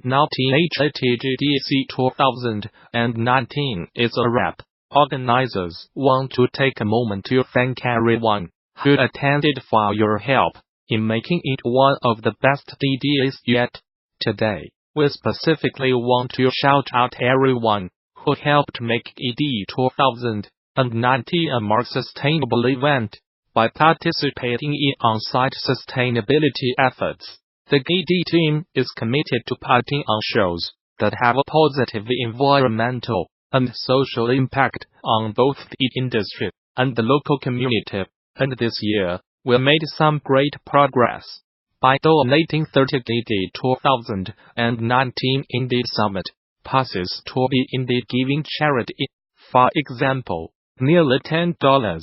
Now GDC 2019 is a wrap. Organizers want to take a moment to thank everyone who attended for your help in making it one of the best DDs yet. Today, we specifically want to shout out everyone who helped make ED 2019 a more sustainable event by participating in on-site sustainability efforts. The GD team is committed to putting on shows that have a positive environmental and social impact on both the industry and the local community, and this year, we made some great progress by donating 30 GD 2019 Indeed Summit passes to the Indeed Giving charity. For example, nearly $10,000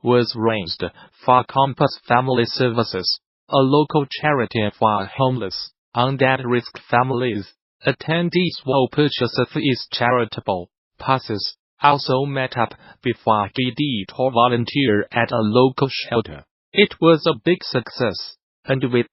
was raised for Compass Family Services, a local charity for homeless and at-risk families. Attendees will purchase these charitable passes also met up before GD to volunteer at a local shelter. It was a big success, and we'd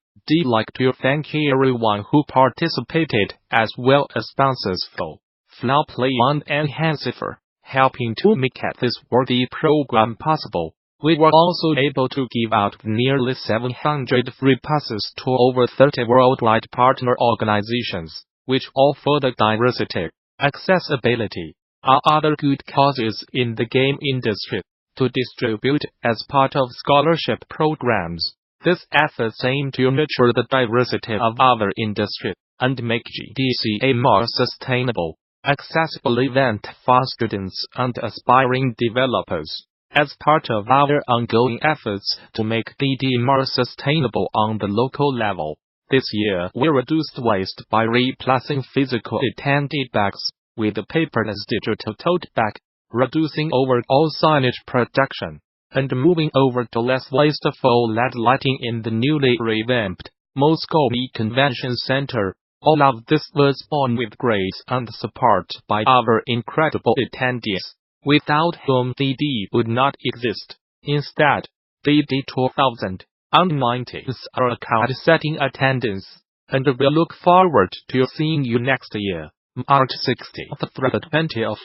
like to thank everyone who participated as well as sponsors for Flow Play and Enhance for helping to make this worthy program possible. We were also able to give out nearly 700 free passes to over 30 worldwide partner organizations, which offer the diversity, accessibility, or other good causes in the game industry, to distribute as part of scholarship programs. These efforts aim to nurture the diversity of our industry and make GDC a more sustainable, accessible event for students and aspiring developers. As part of our ongoing efforts to make GD more sustainable on the local level, this year we reduced waste by replacing physical attendee bags with a paperless digital tote bag, reducing overall signage production, and moving over to less wasteful LED lighting in the newly revamped Moscow Convention Center. All of this was born with grace and support by our incredible attendees, without whom DD would not exist. Instead, DD 2019 is our record-setting attendance, and we look forward to seeing you next year, March 16th through the 20th.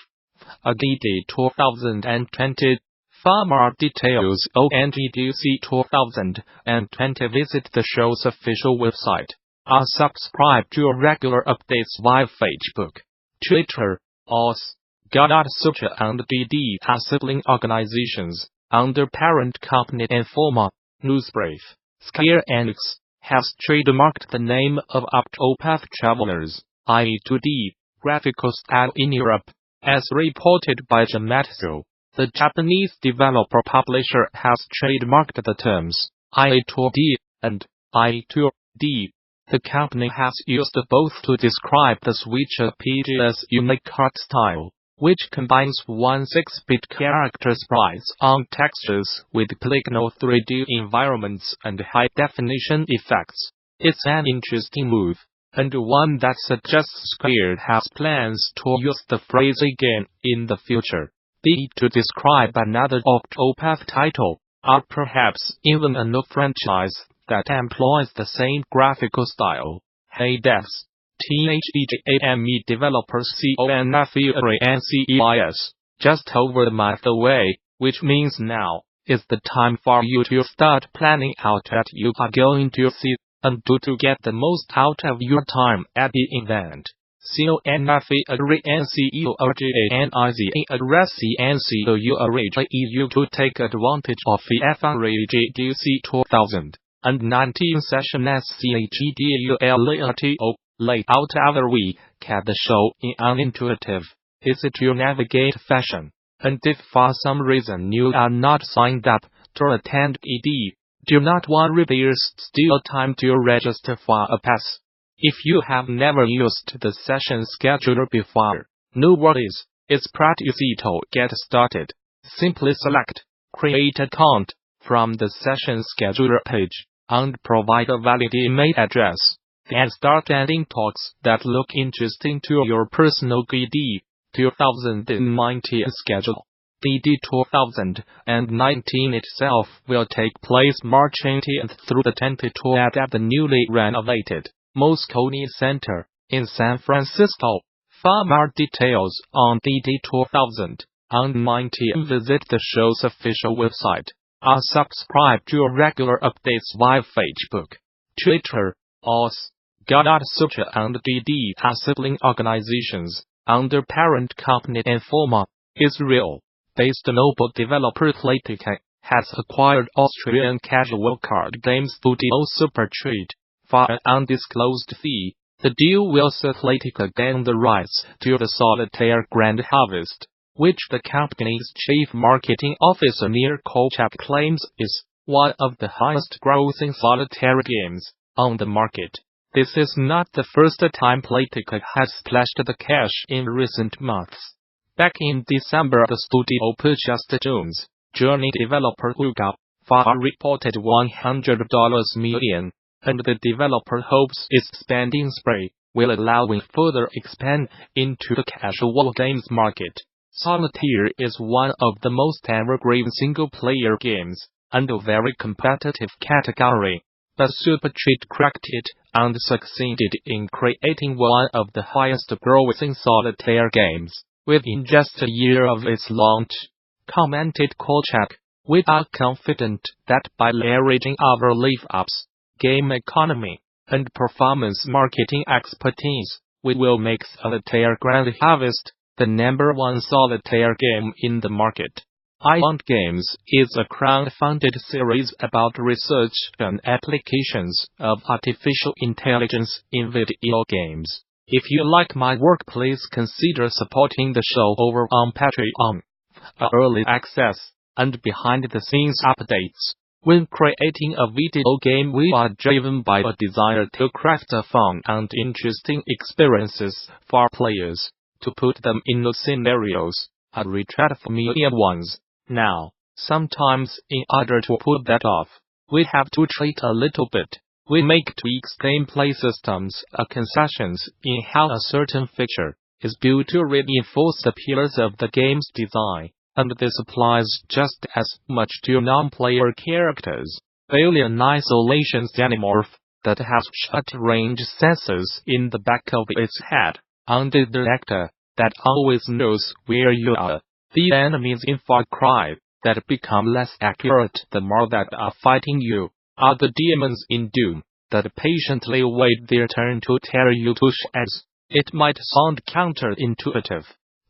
DD 2020. For more details on GDC 2020, visit the show's official website, or subscribe to regular updates via Facebook, Twitter, or Gamasutra and GD are sibling organizations under parent company Informa. Newsbrief. Square Enix has trademarked the name of Octopath Travelers, i.e. 2D, graphical style in Europe, as reported by Gamasutra. The Japanese developer-publisher has trademarked the terms i.e. 2D and i.e. 2D. The company has used both to describe the Switch RPG's unique art style, which combines 16-bit character sprites on textures with polygonal 3D environments and high-definition effects. It's an interesting move, and one that suggests Square has plans to use the phrase again in the future, be it to describe another Octopath title, or perhaps even a new franchise that employs the same graphical style. Hey devs! THEGAME developers CONFURANCEIS, just over a month away, which means now is the time for you to start planning out what you are going to see and do to get the most out of your time at the event. CONFURANCEORGANIZARECNCOURAGEU to take advantage of the FRAGDC 2019 session SCAGDULATO. Lay out our week at the show in an intuitive, easy-to-navigate fashion, and if for some reason you are not signed up to attend ED, do not worry, there's still time to register for a pass. If you have never used the session scheduler before, no worries, it's pretty easy to get started. Simply select Create Account from the session scheduler page, and provide a valid email address. Then start adding talks that look interesting to your personal GD 2019 schedule. GD 2019 itself will take place March 18th through the 20th at the newly renovated Moscone Center, in San Francisco. For more details on DD 2019, visit the show's official website. Or subscribe to regular updates via Facebook, Twitter, or Gamasutra and GDC are sibling organizations under parent company Informa. Israel-based mobile developer Playtika has acquired Austrian casual card game studio Supertrade for an undisclosed fee. The deal will let Playtika gain the rights to the Solitaire Grand Harvest, which the company's chief marketing officer Nir Kolchak claims is one of the highest-grossing solitaire games on the market. This is not the first time Playtika has splashed the cash in recent months. Back in December, the studio purchased Jones Journey developer Huga for a reported $100 million, and the developer hopes its spending spree will allow it further expand into the casual games market. Solitaire is one of the most evergreen single-player games, and a very competitive category. But Supertrade cracked it and succeeded in creating one of the highest-grossing solitaire games within just a year of its launch, commented Kolchak. We are confident that by leveraging our live-ups, game economy, and performance marketing expertise, we will make Solitaire Grand Harvest the #1 solitaire game in the market. iWant Games is a crowd-funded series about research and applications of artificial intelligence in video games. If you like my work, please consider supporting the show over on Patreon. For early access and behind-the-scenes updates. When creating a video game, we are driven by a desire to craft fun and interesting experiences for players, to put them in the scenarios and retreat familiar ones. Now, sometimes in order to pull that off, we have to treat a little bit. We make tweaks gameplay systems or concessions in how a certain feature is built to reinforce the pillars of the game's design, and this applies just as much to non-player characters. Alien Isolation Xenomorph, that has short-range sensors in the back of its head, and a detector that always knows where you are. The enemies in Far Cry, that become less accurate the more that are fighting you, are the demons in Doom, that patiently wait their turn to tear you to shreds. It might sound counterintuitive,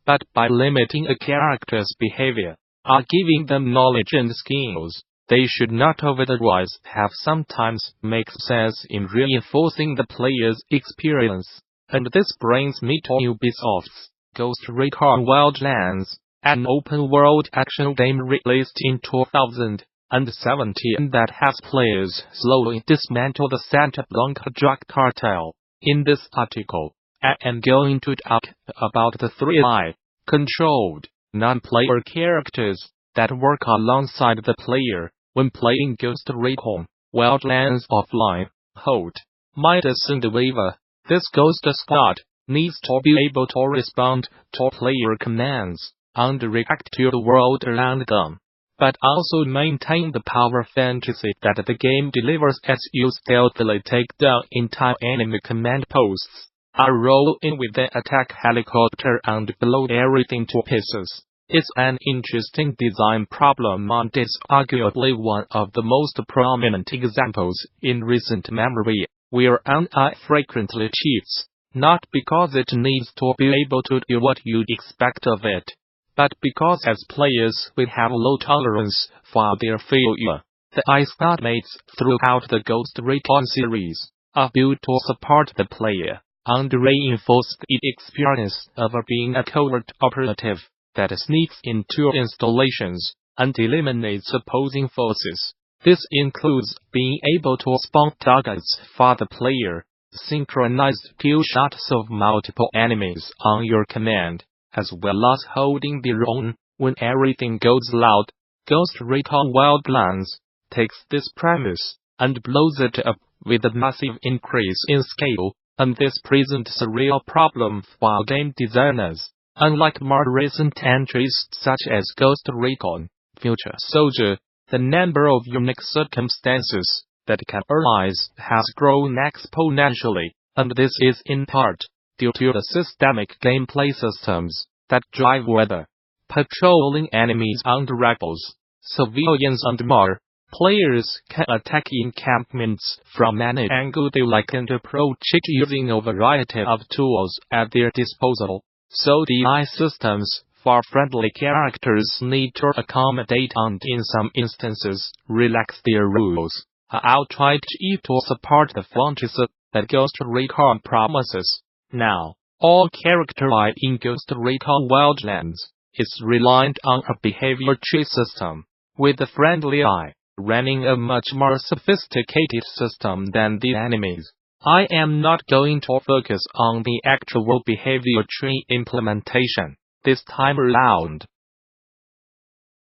but by limiting a character's behavior, or giving them knowledge and skills, they should not otherwise have sometimes makes sense in reinforcing the player's experience. And this brings me to Ubisoft's Ghost Recon Wildlands, an open-world action game released in 2017 that has players slowly dismantle the Santa Blanca drug cartel. In this article, I am going to talk about the 3 controlled, non-player characters that work alongside the player when playing Ghost Recon Wildlands offline. Hold, Midas and Viva. This Ghost Squad needs to be able to respond to player commands and react to the world around them, but also maintain the power fantasy that the game delivers as you stealthily take down entire enemy command posts, or roll in with an attack helicopter and blow everything to pieces. It's an interesting design problem, and it's arguably one of the most prominent examples in recent memory where an AI frequently cheats, not because it needs to be able to do what you'd expect of it, but because as players we have low tolerance for their failure. The AI squad mates throughout the Ghost Recon series are built to support the player and reinforce the experience of being a covert operative that sneaks into installations and eliminates opposing forces. This includes being able to spawn targets for the player, synchronized kill shots of multiple enemies on your command, as well as holding their own when everything goes loud. Ghost Recon Wildlands takes this premise and blows it up with a massive increase in scale, and this presents a real problem for game designers. Unlike more recent entries such as Ghost Recon Future Soldier, the number of unique circumstances that can arise has grown exponentially. and this is in part due to the systemic gameplay systems that drive weather, patrolling enemies and rebels, civilians and more. Players can attack encampments from any angle they like and approach it using a variety of tools at their disposal, so DI systems for friendly characters need to accommodate and in some instances relax their rules. I'll try to support the fantasy that Ghost Recon promises. Now, all character AI in Ghost Recon Wildlands is reliant on a behavior tree system, with the friendly AI running a much more sophisticated system than the enemies. I am not going to focus on the actual behavior tree implementation this time around.